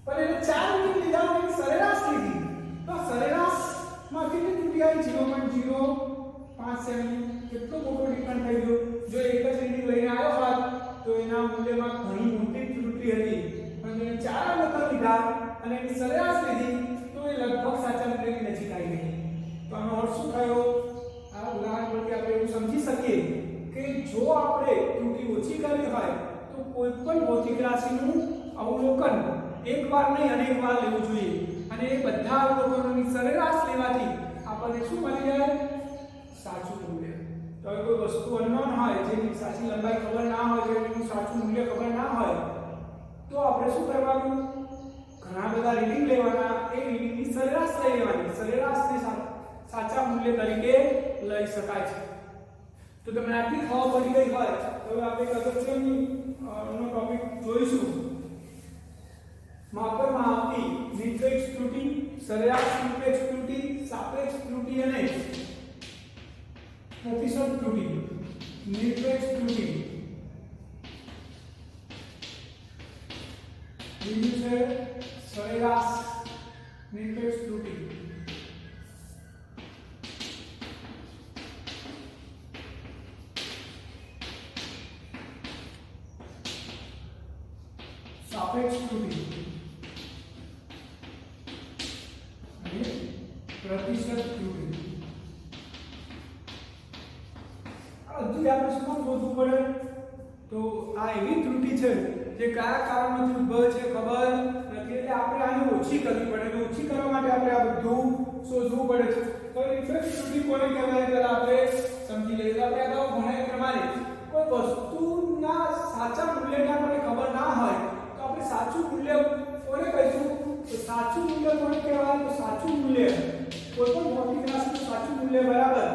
A: પણ એને 4 રીડિંગ લીધા અને સરેરાશ લીધી તો સરેરાશમાં કેટલી ત્રુટિ આવી? 0.05 સેમી. કેટલો મોટો ડિફરન્સ થઈ ગયો. જો એક જ રીડિંગ લઈને આવ્યો હોત તો એના મૂલ્યમાં ઘણી મોટી ત્રુટિ હતી, પણ એને 4 અવલોકન લીધા અને એની સરેરાશ લીધી તો એ લગભગ સાચા મૂલ્યની નજીક આવી ગઈ. તો આનો અર્થ શું થયો? આ ઉદાહરણ પરથી આપણે એવું સમજી શકીએ કે જો આપણે ત્રુટિ ઓછી કરવી હોય તો કોઈ પણ ભૌતિક રાશિનું અવલોકન એકવાર નહીં અનેકવાર લેવું જોઈએ. અને એ બધા અવલોકનોની સરેરાશ લેવાથી આપણને શું મળી જાય? સાચું મૂલ્ય. તો કોઈ વસ્તુ અનનોન હોય, જેની સાચી લંબાઈ ખબર ના હોય, જેનું સાચું મૂલ્ય ખબર ના હોય તો આપણે શું કરવાનું? ઘણા બધા રીડિંગ લેવાના, એ રીડિંગની સરેરાશ લઈ લેવાની. સરેરાશને સાચા મૂલ્ય તરીકે લઈ શકાય છે. તો તમને આટલી ખબર પડી ગઈ હોય તો હવે આપણે અગત્યનો ટોપિક જોઈશું. માપનમાં આવતી નિરપેક્ષ ત્રુટિ, સરેરાશ નિરપેક્ષ ત્રુટિ, સાપેક્ષ ત્રુટિ અને પ્રતિશત ત્રુટિ. નિરપેક્ષ ત્રુટિ બીજું છે સરેરાશ નિરપેક્ષ ત્રુટિ. સાપેક્ષ ત્રુટિ અને પ્રતિશત ત્રુટિ. આ બધું આપણે શું શોધવું પડે? તો આ એવી ત્રુટિ છે જે કયા કારણોથી ઉદ્ભવે છે ખબર નથી, એટલે આપણે આને ઓછી કરવી પડે. ઓછી કરવા માટે આપણે આ બધું શોધવું પડે છે. તો નિરપેક્ષ ત્રુટિ કોને કહેવાય પહેલા આપણે સમજી લઈએ. આપણે અગાઉ ભણ્યા પ્રમાણે કોઈ વસ્તુના સાચા મૂલ્યને આપણને ખબર ના હોય તો આપણે સાચું મૂલ્ય કોને કહીશું? તો સાચું મૂલ્ય કોને કહેવાય? તો સાચું મૂલ્ય કોઈ પણ ભૌતિક રાશિનું સાચું મૂલ્ય બરાબર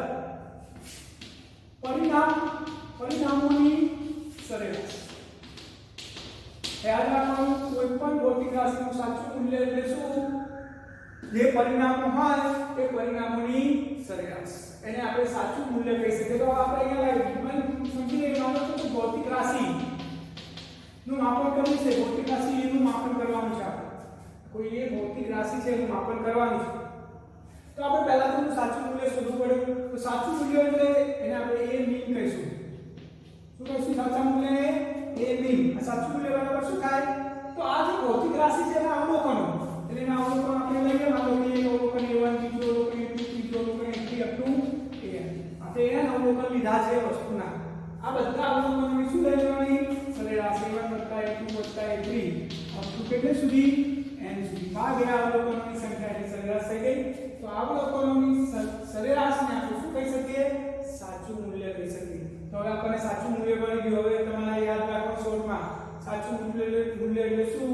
A: પરિણામોની સરેરાશ. યાદ રાખવાનું, કોઈ પણ ભૌતિક રાશિનું સાચું મૂલ્ય એટલે શું? જે પરિણામો હોય એ પરિણામોની સરેરાશ. એને આપણે સાચું મૂલ્ય કહી શકીએ. તો આપણે અહીંયા સમજી લઈએ, માનો કે ભૌતિક રાશિ નું માપન કરવું છે. ભૌતિક રાશિ એનું માપન કરવાનું છે. આપણે કોઈ એ ભૌતિક રાશિ છે એનું માપન કરવાનું છે તો આપણે પહેલા તો સાચું મૂલ્ય શોધવું પડે. તો સાચું મૂલ્ય એટલે એને આપણે a મીન કહીશું. શું કહીશું? સાચા મૂલ્યને a મીન. આ સાચું મૂલ્ય બરાબર શું થાય? તો આ જે ભૌતિક રાશિ છે એના અવલોકનો, એટલે એના અવલોકનો આપણે લઈએ. માનો કે અવલોકન a1, બીજું અવલોકન a2, ત્રીજું અવલોકન a3 up to an. આપણે એના અવલોકન લીધા છે વસ્તુના. આ બધા અવલોકનોની શું લઈ લેવાની? સરેરાશ a1 a2 a3 up to કેટલે સુધી? n સુધી. ભાગ્યા અવલોકનોની સંખ્યા એટલે સરેરાશ થઈ ગઈ. તો આ અવલોકનોની સરેરાશને આપણે શું કહી શકીએ? સાચું મૂલ્ય કહી શકીએ. તો હવે આપણને સાચું મૂલ્ય મળી ગયું. હવે તમારે યાદ રાખવાનું શોર્ટમાં સાચું મૂલ્ય એટલે શું?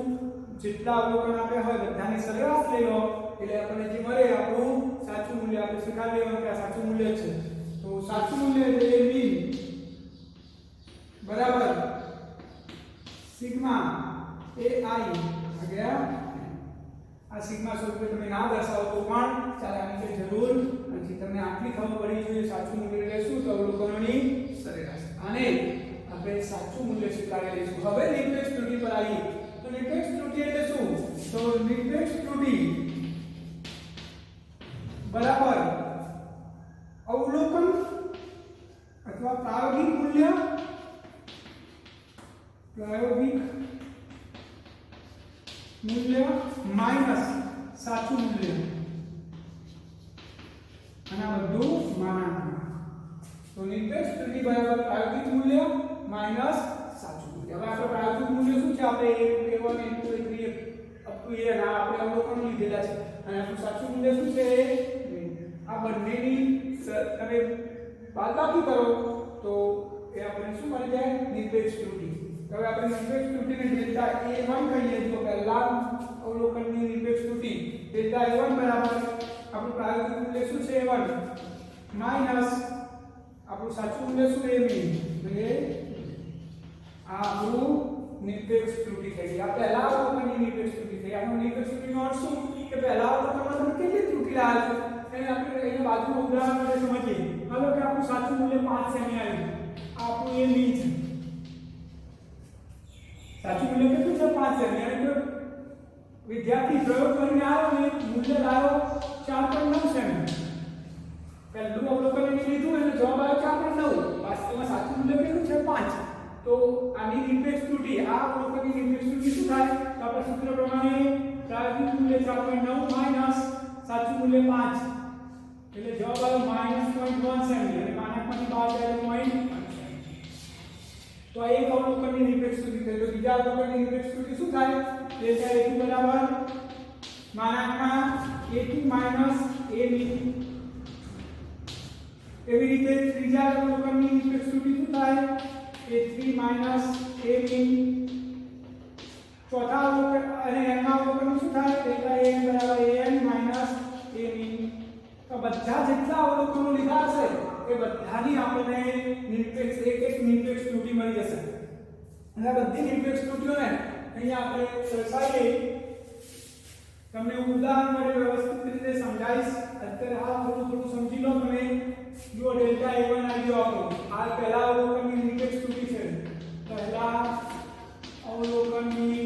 A: જેટલા અવલોકન આપ્યા હોય બધાની સરેરાશ લઈ લો એટલે આપણને જે મળે આપણું સાચું મૂલ્ય. આપણે શીખવાડી દેવાનું કે આ સાચું મૂલ્ય છે. તો સાચું મૂલ્ય એટલે એ મીન બરાબર સિગ્મા એ આઈ ભાગ્યા આ સિગ્મા સ્વરૂપે તમે ના દર્શાવો તો પણ ચાલે, આની કઈ જરૂર નથી. તમને આટલી ખબર પડી જોઈએ સાચું મૂલ્ય એટલે શું, તો અવલોકનોની સરેરાશ. આને આપણે સાચું મૂલ્ય સ્વીકારી લઈશું. હવે નિરપેક્ષ ત્રુટિ પર આવીએ તો નિરપેક્ષ ત્રુટિ એટલે શું, તો નિરપેક્ષ ત્રુટિ બરાબર અવલોકન અથવા પ્રાયોગિક મૂલ્ય માઈનસ સાચું મૂલ્ય, અને આ બધું માનાંકમાં. તો નિરપેક્ષ ત્રુટિ બરાબર પ્રાયોગિક મૂલ્ય માઈનસ સાચું મૂલ્ય. હવે આપણે પ્રાયોગિક મૂલ્ય શું છે, આપણે a1 a2 a3 up to a ના આપણે અવલોકન લીધેલા છે, અને આપણું સાચું મૂલ્ય શું છે, આ બંનેની તમે બાદબાકી કરો તો એ આપણે શું મળી જાય, નિરપેક્ષ ત્રુટિ. હવે આપણે નિરપેક્ષ ત્રુટિને ડેલ્ટા a1 કહીએ તો પહેલા અવલોકનની નિરપેક્ષ ત્રુટિ ડેલ્ટા a1 બરાબર આપણું પ્રાયોગિક મૂલ્ય શું છે a1 માઈનસ આપણું સાચું મૂલ્ય શું a b, એટલે આ આપણું નિરપેક્ષ ત્રુટિ થઈ ગઈ. આ પહેલા અવલોકનની નિરપેક્ષ ત્રુટિ થઈ. આપણું નિરપેક્ષ ત્રુટિનો અર્થ શું કે પહેલા અવલોકનમાં તમે કેટલી ત્રુટિ લાવ્યા છો એને આપણે એને બાજુમાં ઉદાહરણ માટે સમજીએ. માનો કે આપણું સાચું મૂલ્ય 5 સેમી આવ્યું, આ આપણું a b છે. સાચું મૂલ્ય કેટલું છે, 5 સેમી. અને જો વિદ્યાર્થી પ્રયોગ કરીને આવ્યો ને મૂલ્ય લાવ્યો 4.9 સેમી, પહેલું અવલોકન એને લીધું અને જવાબ આવ્યો 4.9, વાસ્તવમાં સાચું મૂલ્ય કેટલું છે, 5. તો આની નિરપેક્ષ ત્રુટિ, આ અવલોકનની નિરપેક્ષ ત્રુટિ શું થાય, તો આપણે સૂત્ર પ્રમાણે પ્રાયોગિક મૂલ્ય 4.9 માઈનસ સાચું મૂલ્ય 5, એટલે જવાબ આવ્યો -0.1 સેમી, અને માનાંકમાંથી બહાર જાય 0.1 સેમી. તો આ એક અવલોકનની નિરપેક્ષ ત્રુટિ થઈ. તો બીજા અવલોકનની નિરપેક્ષ ત્રુટિ શું થાય, ડેલ્ટા a2 બરાબર માનાંકમાં a2 માઈનસ a b. એવી રીતે ત્રીજા અવલોકનની નિરપેક્ષ ત્રુટિ શું થાય, a3 માઈનસ a b. ચોથા અવલોકન અને n ના અવલોકન શું થાય, ડેલ્ટા an બરાબર an માઈનસ a b. તો બધા જેટલા અવલોકનો લીધા હશે એ બધાની આપણને નિરપેક્ષ એક નિરપેક્ષ ત્રુટિ મળી જશે. અને આ બધી નિરપેક્ષ ત્રુટિઓને અહીંયા આપણે દર્શાવીએ. તમને ઉદાહરણ માટે વ્યવસ્થિત રીતે સમજાવીશ. અત્યારે આ થોડું સમજી લો તમે. જો ડેલ્ટા a1 આવી ગયો આપણો, આ પહેલા અવલોકનની નિરપેક્ષ ત્રુટિ છે. પહેલા અવલોકનની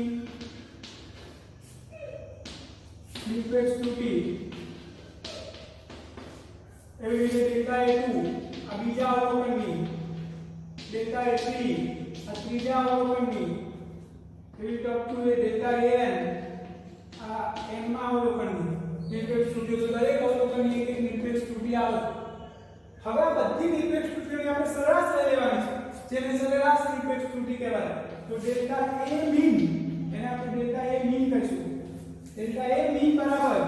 A: નિરપેક્ષ ત્રુટિ, એવી રીતે ડેલ્ટા a2 આ બીજા અવલોકનની, ડેલ્ટા a3 આ ત્રીજા અવલોકનની, એવી રીતે અપ ટુ ડેલ્ટા an આ n માં અવલોકનની નિરપેક્ષ ત્રુટિ. તો દરેક અવલોકનની એક નિરપેક્ષ ત્રુટિ આવે. હવે આ બધી નિરપેક્ષ ત્રુટિઓની આપણે સરેરાશ લઈ લેવાની છે, જેને સરેરાશ નિરપેક્ષ ત્રુટિ કહેવાય. તો ડેલ્ટા a મીન, એને આપણે ડેલ્ટા a મીન કહીશું. ડેલ્ટા a મીન બરાબર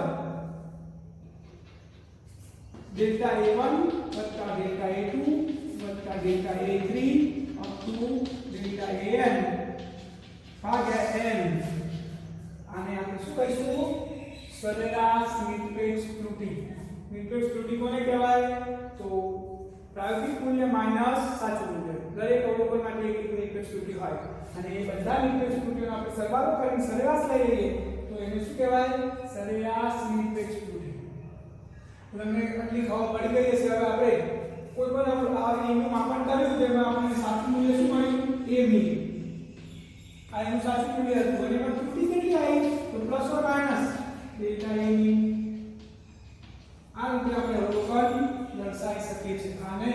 A: ડેલ્ટા a1 વત્તા ડેલ્ટા a2 વત્તા delta a3 up to delta an ભાગ્યા n. આને આપણે શું કહીશું, સરેરાશ નિરપેક્ષ ત્રુટિ. નિરપેક્ષ ત્રુટિ કોને કહેવાય, તો પ્રાયોગિક મૂલ્ય માઈનસ સાચું મૂલ્ય. દરેક અવલોકન માટે એક નિરપેક્ષ ત્રુટિ હોય, અને એ બધા નિરપેક્ષ ત્રુટિઓનો આપણે સરવાળો કરીને સરેરાશ લઈ લઈએ તો એને શું કહેવાય, સરેરાશ નિરપેક્ષ ત્રુટિ. તમને આટલી ખબર પડી ગઈ હશે. હવે આપણે કોઈ પણ આ એનું માપન કર્યું તેમાં આપણને સાચું મૂલ્ય શું મળ્યું, a મીન. આ એનું સાચું મૂલ્ય હતું, અને એમાં ત્રુટિ કેટલી આવી, તો plus or minus delta a mean. આ રીતે આપણે અવલોકન દર્શાવી શકીએ છીએ. આને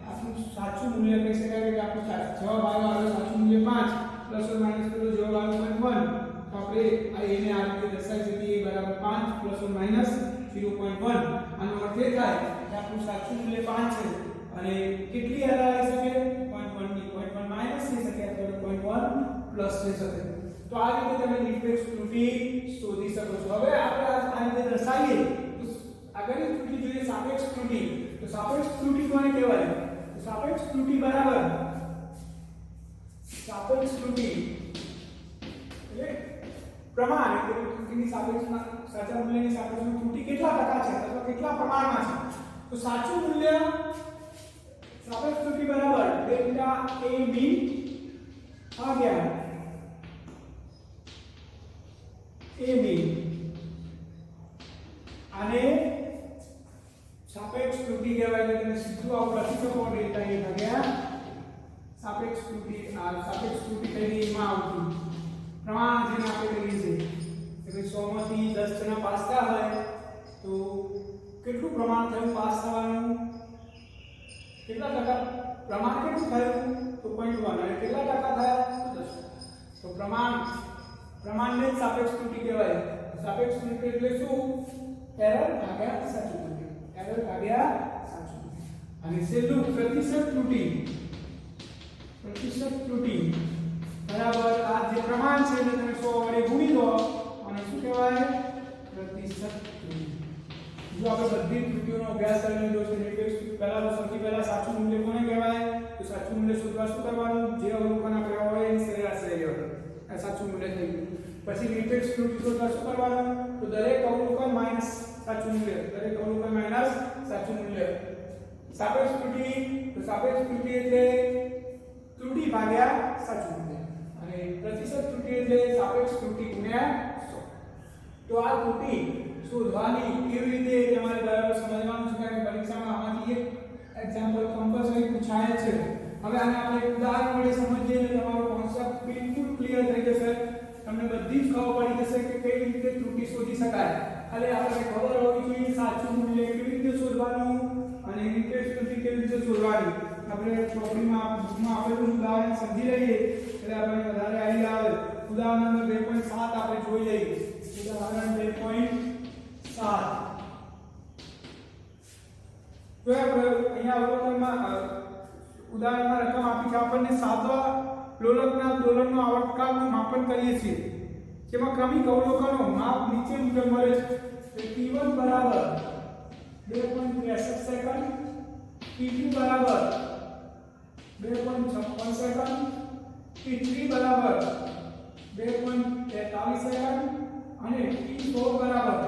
A: આપણું સાચું મૂલ્ય કહી શકાય કે આપણું જવાબ આવ્યો સાચું મૂલ્ય 5 પ્લસ ઓર માઈનસ કરો, જવાબ આવ્યો 0.1. તો આપણે આ એને આ રીતે દર્શાવી શકીએ બરાબર 5 પ્લસ ઓર માઈનસ 0.1. આનો અર્થ એ થાય કે આપણું સાચું મૂલ્ય 5 છે, અને કેટલી એરર આવી શકે, 0.1 ની 0.1 માઈનસ થઈ શકે અથવા 0.1 પ્લસ થઈ શકે. તો આ રીતે તમે નિરપેક્ષ ત્રુટિ શોધી શકો છો. હવે આપણે આ રીતે દર્શાવીએ તો આગળની ત્રુટિ જોઈએ સાપેક્ષ ત્રુટિ. તો સાપેક્ષ ત્રુટિ કોને કહેવાય, તો સાપેક્ષ ત્રુટિ બરાબર સાપેક્ષ ત્રુટિ એટલે પ્રમાણ, એટલે ત્રુટિની સાપેક્ષમાં સાચા મૂલ્યની સાપેક્ષમાં ત્રુટિ કેટલા ટકા છે અથવા કેટલા પ્રમાણમાં છે. તો સાચું મૂલ્ય સાપેક્ષ ત્રુટિ બરાબર ડેલ્ટા એ બી ભાગ્યા એ બી આને સાપેક્ષ ત્રુટિ કહેવાય છે. તમે સીધું આવું લખી શકો ડેલ્ટા એ ભાગ્યા સાપેક્ષ ત્રુટિ. આ સાપેક્ષ ત્રુટિ કઈ માં આવતી પ્રમાણ જેને આપણે કહીએ છીએ કે 100 માંથી 10 જણા પાસ થયા હોય તો કેટલું પ્રમાણ થયું પાસ થવાનું, કેટલા ટકા પ્રમાણ કેટલું થયું તો 0.1 અને કેટલા ટકા થયા 10. તો પ્રમાણને જ સાપેક્ષ ત્રુટિ કહેવાય. સાપેક્ષ ત્રુટિ એટલે શું? એરર ભાગ્યા સાચું ત્રુટિ, એરર ભાગ્યા સાચું ત્રુટિ. અને છેલ્લું પ્રતિશત ત્રુટિ. પ્રતિશત ત્રુટિ બરાબર આ જે પ્રમાણ છે એને તમે 100 વડે ગુણી દો અને શું કહેવાય? પ્રતિશત ત્રુટિ. જો આપણે બધી ત્રુટિઓનો અભ્યાસ કરી લીધો છે નિરપેક્ષ પહેલા તો સૌથી પહેલા સાચું મૂલ્ય કોને કહેવાય? તો સાચું મૂલ્ય શોધવા શું કરવાનું? જે અવલોકન આપણે હોય એની સરેરાશ લઈ લેવાનું. આ સાચું મૂલ્ય થઈ ગયું. પછી નિરપેક્ષ ત્રુટિ શોધવા શું કરવાનું? તો દરેક અવલોકન માઈનસ સાચું મૂલ્ય, દરેક અવલોકન માઈનસ સાચું મૂલ્ય. સાપેક્ષ ત્રુટિ, તો સાપેક્ષ ત્રુટિ એટલે ત્રુટિ ભાગ્યા સાચું મૂલ્ય અને પ્રતિશત ત્રુટિ એટલે સાપેક્ષ ત્રુટિ ગુણ્યા 100. તો આ ત્રુટિ શોધવાની કેવી રીતે તમારે બરાબર સમજવાનું છે કે પરીક્ષામાં આમાંથી એક એક્ઝામ્પલ કમ્પલસરી પૂછાય છે. હવે આને આપણે એક ઉદાહરણ વડે સમજીએ એટલે તમારો કોન્સેપ્ટ બિલકુલ ક્લિયર થઈ જશે. તમને બધી જ ખબર પડી જશે કે કઈ રીતે ત્રુટિ શોધી શકાય. ખાલી આપણે ખબર હોવી જોઈએ સાચું મૂલ્ય કેવી રીતે શોધવાનું અને નિરપેક્ષ ત્રુટિ કેવી રીતે શોધવાની. આપણે ચોપડીમાં બુકમાં આપેલું ઉદાહરણ સમજી લઈએ એટલે આપણે વધારે આઈડિયા આવે. ઉદાહરણ નંબર 2.7 આપણે જોઈ લઈએ. ઉદાહરણ 2.7 તો અહીંયા અવલોકનમાં ઉદાહરણમાં રકમ આપી છે આપણને સાતવા લોલકના દોલનનો આવર્તકાળનું માપન કરીએ છીએ જેમાં ક્રમિક અવલોકનો માપ નીચે મુજબ મળે છે. t1 બરાબર 2.63 સેકન્ડ, t2 બરાબર 2.56 સેકન્ડ, t3 બરાબર 2.43 સેકન્ડ અને t4 બરાબર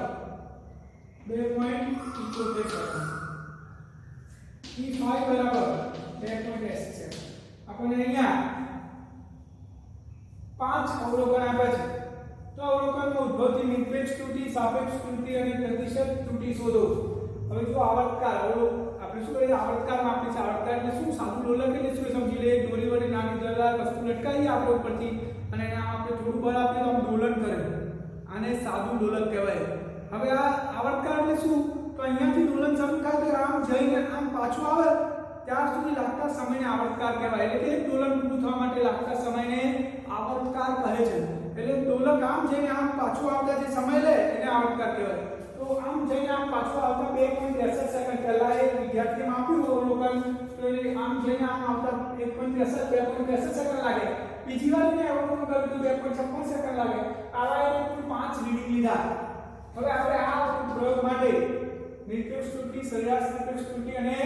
A: 2.71 સેકન્ડ, t5 બરાબર 2.80 સેકન્ડ. આપણને અહીંયા 5 અવલોકન આપ્યા છે. તો અવલોકનનો ઉદ્ભવતી નિરપેક્ષ ત્રુટિ, સાપેક્ષ ત્રુટિ અને પ્રતિશત ત્રુટિ શોધો. હવે જો આવર્તકાળ આપણે શું કરીએ? આવર્તકાળમાં આપણે આવર્તકાળ એટલે શું? સાદું લોલક એટલે શું સમજી લઈએ. દોરી વડે નાની દળદાર વસ્તુ લટકાવીએ આપણે ઉપરથી અને એને આપણે થોડું બળ આપીએ તો આમ દોલન કરે. આને સાદું દોલક કહેવાય. હવે આ આવર્તકાળ એટલે શું? તો અહીંયાથી દોલન શરૂ થાય તો આમ જઈને આમ પાછું આવે ત્યાર સુધી લાગતા સમયને આવર્તકાળ કહેવાય. એટલે કે એક દોલન પૂરું થવા માટે લાગતા સમયને આવર્તકાળ કહે છે. એટલે દોલક આમ જઈને આમ પાછું આવતા જે સમય લે એને આવર્તકાળ કહેવાય. તો આમ જઈને આમ પાછું આવતા 2.63 સેકન્ડ પહેલા એ વિદ્યાર્થીએ માપ્યું અવલોકન તો એ આમ જઈને આમ આવતા 2.63 સેકન્ડ લાગે. બીજી વાર એને અવલોકન કર્યું તો 2.56 સેકન્ડ લાગે. આવા એને કુલ 5 રીડિંગ લીધા. હવે આપણે આ પ્રયોગ માટે નિરપેક્ષ ત્રુટિ, સરેરાશ નિરપેક્ષ ત્રુટિ અને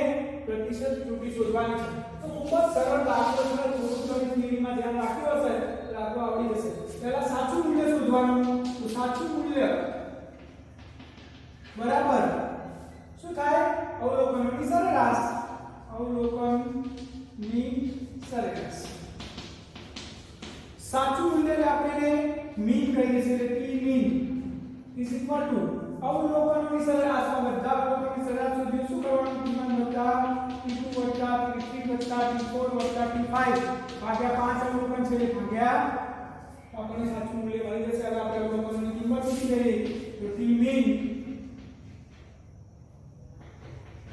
A: પ્રતિશત ત્રુટિ શોધવાની છે. તો ખૂબ જ સરળ દાખલો છે. થોડું તમે થિયરીમાં ધ્યાન રાખ્યું હશે તો દાખલો આવડી જશે. પહેલા સાચું મૂલ્ય શોધવાનું. તો સાચું મૂલ્ય બરાબર શું થાય? અવલોકનોની સરેરાશ. અવલોકનની સરેરાશ. સાચું મૂલ્ય આપણે મીન કહીએ છીએ એટલે p mean is equal to અવલોકનોની સરેરાશ. બધા અવલોકનોની સરેરાશ શોધીએ શું કરવાનું? t1 વત્તા t2 વત્તા t3 વત્તા t4 વત્તા t5 ભાગ્યા 5 અવલોકન છે ભાગ્યા આપણને સાચું મૂલ્ય મળી જશે. હવે આપણે અવલોકનોની કિંમત શોધી લઈએ. તો t mean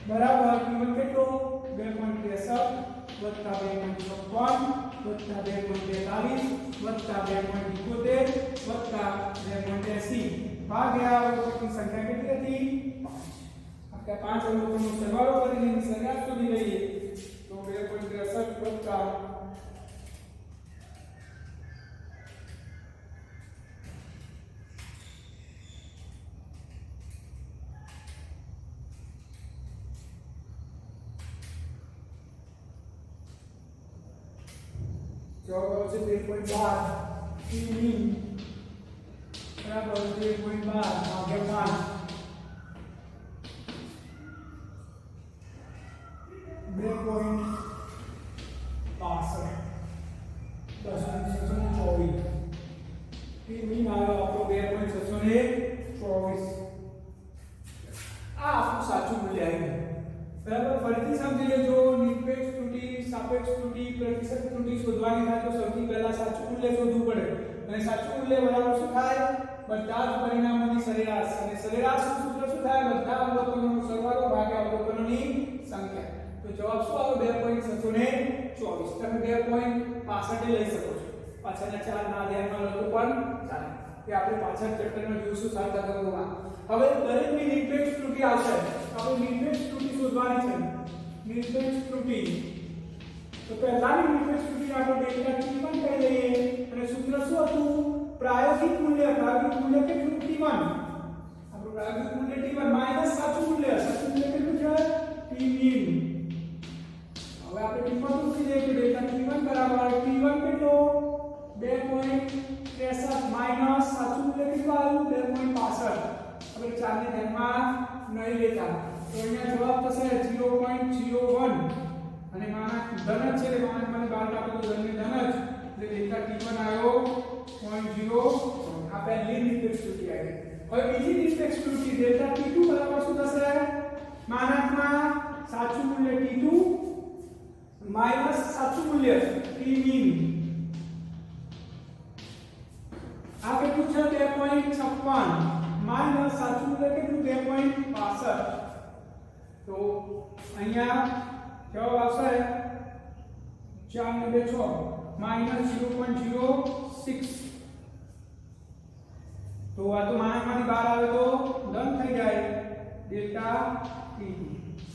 A: બરાબર કિંમત કેટલો? 2.63 વત્તા 2.56 વત્તા 2.43 વત્તા 2.71 વત્તા 2.80 ભાગ્યા અવલોકનની સંખ્યા કેટલી હતી? 5. આપણે 5 અવલોકનનો સરવાળો કરીને એની સરેરાશ શોધી લઈએ. તો 2.63 વત્તા 2.12 t mean બરાબર 2.12 ભાગ્યા 5 2. આ આપણું સાચું મૂલ્ય આવી ગયું બરાબર ફરીથી સમજીએ જો નિરપેક્ષ ત્રુટિ સાપેક્ષ ત્રુટિ પ્રતિશત ત્રુટિ શોધવાની થાય તો સૌથી પહેલા સાચું મૂલ્ય શોધવું પડે અને સાચું મૂલ્ય બરાબર શું થાય બધા જ પરિણામોની સરેરાશ અને સરેરાશનું સૂત્ર શું થાય બધા અવલોકનોનો સરવાળો ભાગ્યા અવલોકનોની સંખ્યા તો જવાબ શું આવ્યો 2.624 તમે 2.65 લઈ શકો છો પાછળના ચાર ના ધ્યાનમાં લો તો પણ ચાલે કે આપણે પાછળ ચેપ્ટરમાં જોઈશું સાચા તત્વોમાં હવે દરેકની નિરપેક્ષ ત્રુટિ આવશે આપણે નિરપેક્ષ ત્રુટિ શોધવાની છે નિરપેક્ષ ત્રુટિ તો પહેલાની નિરપેક્ષ ત્રુટિ આપણે ડેલ્ટા t1 કહી લઈએ અને સૂત્ર શું હતું પ્રાયોગિક મૂલ્ય કેટલું t1 આપણું પ્રાયોગિક મૂલ્ય t1 માઈનસ સાચું મૂલ્ય કેટલું છે tmin હવે આપણે કિંમત મૂકી દઈએ કે ડેલ્ટા t1 બરાબર t1 કેટલો 2.63 માઈનસ સાચું મૂલ્ય કેટલું આવ્યું 2.65 હવે 4 ને ધ્યાનમાં નહીં લેતા તો અહીંયા જવાબ થશે 0.01 અને માના ધન છે એટલે માનાંકમાં 12 આપો તો ધન જ એટલે ડેલ્ટા t1 આવ્યો 0.0 આ પહેલી નિરપેક્ષ ત્રુટિ આવી હવે બીજી નિરપેક્ષ ત્રુટિ ડેલ્ટા t2 બરાબર શું થશે માનાંકમાં સાચું મૂલ્ય t2 માઈનસ સાચું મૂલ્ય tmin આ કેટલું છે 2.56 માઈનસ સાચું મૂલ્ય કેટલું 2.65 તો અહીંયા જવાબ આવશે 4 ને 6 માઈનસ 0.06 તો આ તો માનાંકમાંથી બહાર આવે તો ધન થઈ જાય ડેલ્ટા t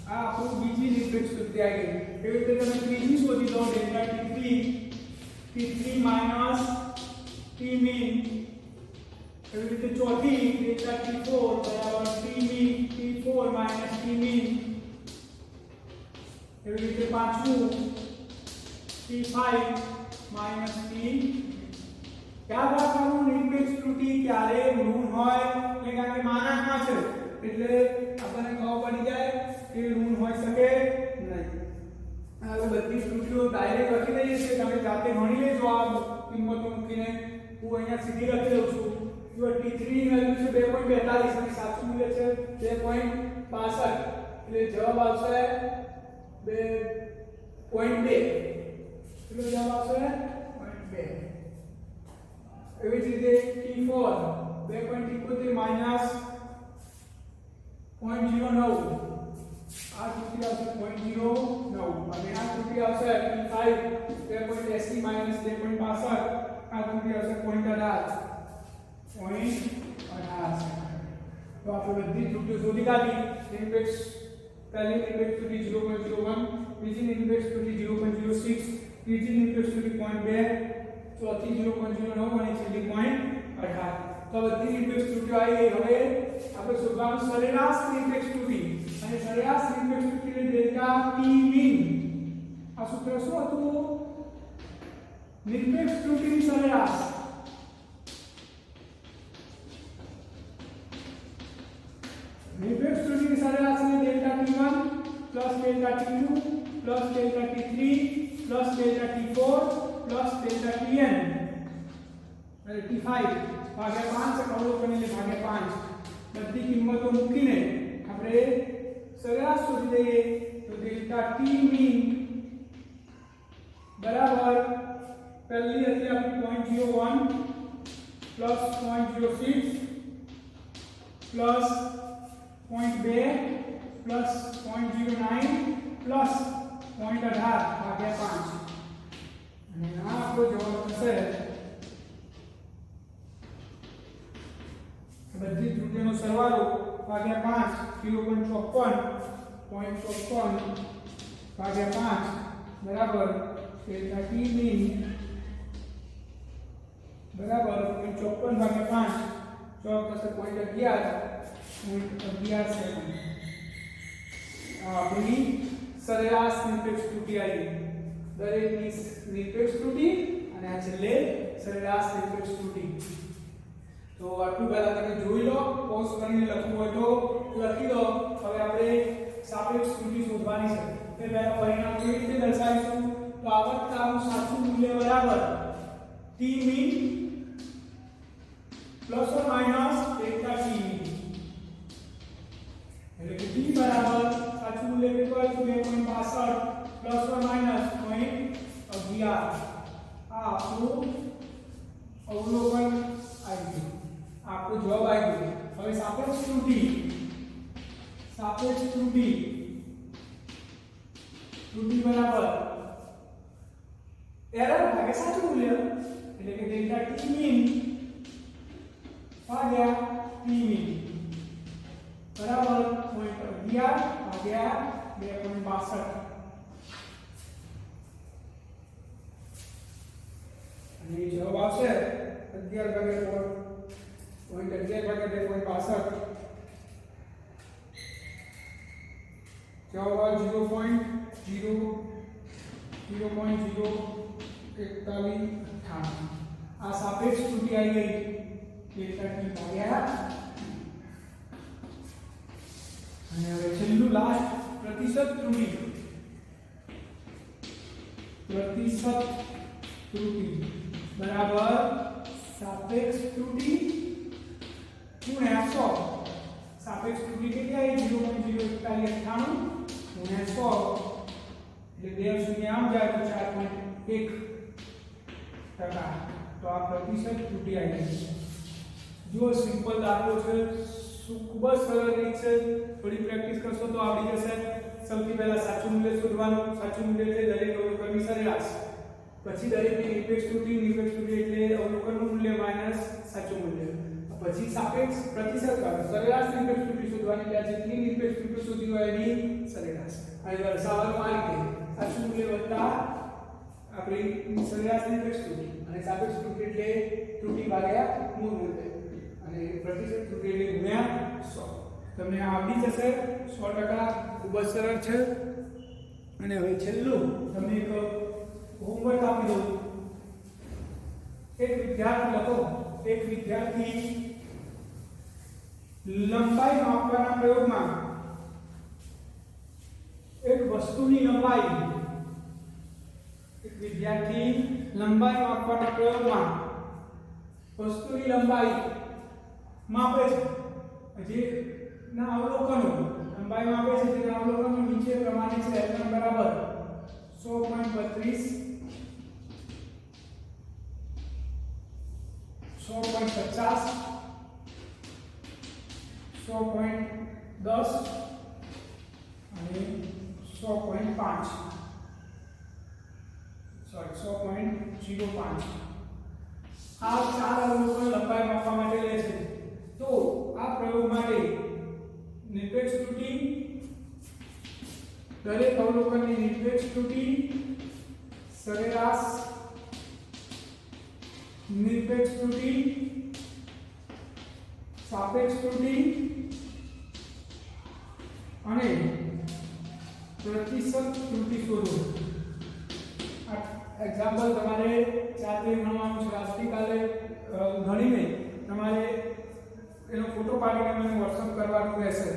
A: આ આપણું બીજી નિરપેક્ષ ત્રુટિ આવી ગઈ એવી રીતે તમે ત્રીજી શોધી લો ડેલ્ટા t3 માઈનસ tmin એવી રીતે ચોથી ડેલ્ટા t4 બરાબર t4 માઈનસ tmin એવી રીતે પાંચમું t5 માઈનસ t યાદ રાખવાનું નિરપેક્ષ ત્રુટિ ક્યારે ઋણ હોય એટલે કે માનાંકમાં છે એટલે આપણને ખબર પડી જાય કે ઋણ હોઈ શકે નહીં હવે બધી ત્રુટિઓ ડાયરેક્ટ લખી દઈએ છીએ તમે જાતે ગણી લેજો આ કિંમતો મૂકીને હું અહીંયા સીધી લખી દઉં છું જો t3 ની વેલ્યુ છે 2.42 અને સાચું મૂલ્ય છે 2.65 એટલે જવાબ આવશે 2.2 એટલે જવાબ આવશે 0.2 એવી જ રીતે t4 2.71 માઈનસ 0.09 આ ત્રુટિ આવશે 0.09 અને આ ત્રુટિ આવશે t5 2.80 માઈનસ 2.65 આ ત્રુટિ આવશે 0.18 તો આપણે બધી ત્રુટિઓ શોધી કાઢી નિરપેક્ષ પહેલી નિરપેક્ષ ત્રુટિ 0.01 બીજી નિરપેક્ષ ત્રુટિ 0.06 ત્રીજી નિરપેક્ષ ત્રુટિ 0.2 ચોથી 0.09 અને છેલ્લી 0.18 તો બધી નિરપેક્ષ ત્રુટિઓ આવી ગઈ હવે આપણે શોધવાનું સરેરાશ નિરપેક્ષ ત્રુટિ અને સરેરાશ નિરપેક્ષ ત્રુટિને ડેલ્ટા tmin આ સૂત્ર શું હતું નિરપેક્ષ ત્રુટિની સરેરાશ નિરપેક્ષ ત્રુટિની સરેરાશને delta t1 plus delta t2 plus delta t3 plus delta t4 plus delta tn અને t5 ભાગ્યા 5 અવલોકન એટલે ભાગ્યા 5 બધી કિંમતો મૂકીને આપણે સરેરાશ શોધી દઈએ તો ડેલ્ટા tmin બરાબર પહેલી હતી આપણી 0.01 પ્લસ 0.06 પ્લસ 0.2 પ્લસ 0.09 પ્લસ 0.18 ભાગ્યા 5 અને આ આપણો જવાબ થશે બધી ત્રુટિઓનો સરવાળો ભાગ્યા 5 0.54 ભાગ્યા 5 બરાબર ડેલ્ટા tmin બરાબર 0.54 ભાગ્યા 5 જવાબ થશે 0.11 સેકન્ડ આ આપણી સરેરાશ નિરપેક્ષ ત્રુટિ આવી દરેકની નિરપેક્ષ ત્રુટિ અને આ છેલ્લે સરેરાશ નિરપેક્ષ ત્રુટિ તો આટલું પહેલા તમે જોઈ લો પોઝ કરીને લખવું હોય તો લખી દો હવે આપણે સાપેક્ષ ત્રુટિ શોધવાની છે તે પહેલા પરિણામ કેવી રીતે દર્શાવીશું તો આવર્તતાનું સાચું મૂલ્ય બરાબર tmin plus or minus delta tmin એટલે કે t બરાબર સાચું મૂલ્ય કેટલું આવ્યું 2.62 પ્લસ ઓર માઈનસ 0.11 આ આપણું અવલોકન આવી ગયું, આપણો જવાબ આવી ગયો. હવે સાપેક્ષ ત્રુટી બરાબર એરર ભાગ્યા સાચું મૂલ્ય એટલે કે ડેલ્ટા t મીન ભાગ્યા t મીન બરાબર 0.11 ભાગ્યા 2.62 અને જવાબ આવશે 11 ભાગ્યા 2.62 જવાબ આવે 0.04158 આ સાપેક્ષ ત્રુટિ આવી ગઈ ડેલ્ટા t ભાગ્યા અને હવે છેલ્લું લાસ્ટ પ્રતિશત ત્રુટિ બરાબર સાપેક્ષ ત્રુટિ ગુણ્યા 100. સાપેક્ષ ત્રુટિ કેટલી આવી 0.04198 ગુણ્યા 100 એટલે 2 શૂન્ય આમ જાય તો 4.1%. તો આ પ્રતિશત ત્રુટિ આવી ગઈ. જો સિમ્પલ દાખલો છે, ખૂબ જ સરળ રીત છે, થોડી પ્રેક્ટિસ કરશો તો આવડી જશે. સૌથી પહેલા સાચું મૂલ્ય શોધવાનું. સાચું મૂલ્ય એટલે દરેક અવલોકનની સરેરાશ, પછી દરેકની નિરપેક્ષ ત્રુટિ એટલે અવલોકનનું મૂલ્ય માઈનસ સાચું મૂલ્ય, પછી સાપેક્ષ પ્રતિશત કાઢો. સરેરાશ નિરપેક્ષ ત્રુટિ શોધવાની એટલે જેટલી નિરપેક્ષ ત્રુટિ શોધી હોય એની સરેરાશ. અહીં દર્શાવવાનું આ રીતે સાચું મૂલ્ય વત્તા આપણી સરેરાશ નિરપેક્ષ ત્રુટિ અને સાપેક્ષ ત્રુટિ એટલે ત્રુટિ ભાગ્યા મૂળ મૂલ્ય અને પ્રતિશત ત્રુટિ એટલે ગુણ્યા 100. તમને આવડી જશે 100%. ખૂબ જ સરળ છે. અને હવે છેલ્લું તમને એક હોમવર્ક આપી દઉં. એક વિદ્યાર્થી લંબાઈ માપવાના પ્રયોગમાં એક વસ્તુની લંબાઈ વસ્તુની લંબાઈ માપે છે. જે ના અવલોકનો લંબાઈ માપે છે તેના અવલોકનો નીચે પ્રમાણે છે. l1 બરાબર 100.32 100.50 100.10 અને 100.5 100.05 આ ચાર અવલોકન લંબાઈ માપવા માટે લે છે. તો આ પ્રયોગ માટે નિરપેક્ષ ત્રુટિ, દરેક અવલોકનની નિરપેક્ષ ત્રુટિ, સરેરાશ નિરપેક્ષ ત્રુટિ, સાપેક્ષ ત્રુટિ અને પ્રતિશત ત્રુટિ શોધો. આ એક્ઝામ્પલ તમારે જાતે ગણવાનું છે. આવતીકાલે ગણીને તમારે એનો ફોટો પાડીને મને WhatsApp કરવાનું રહેશે.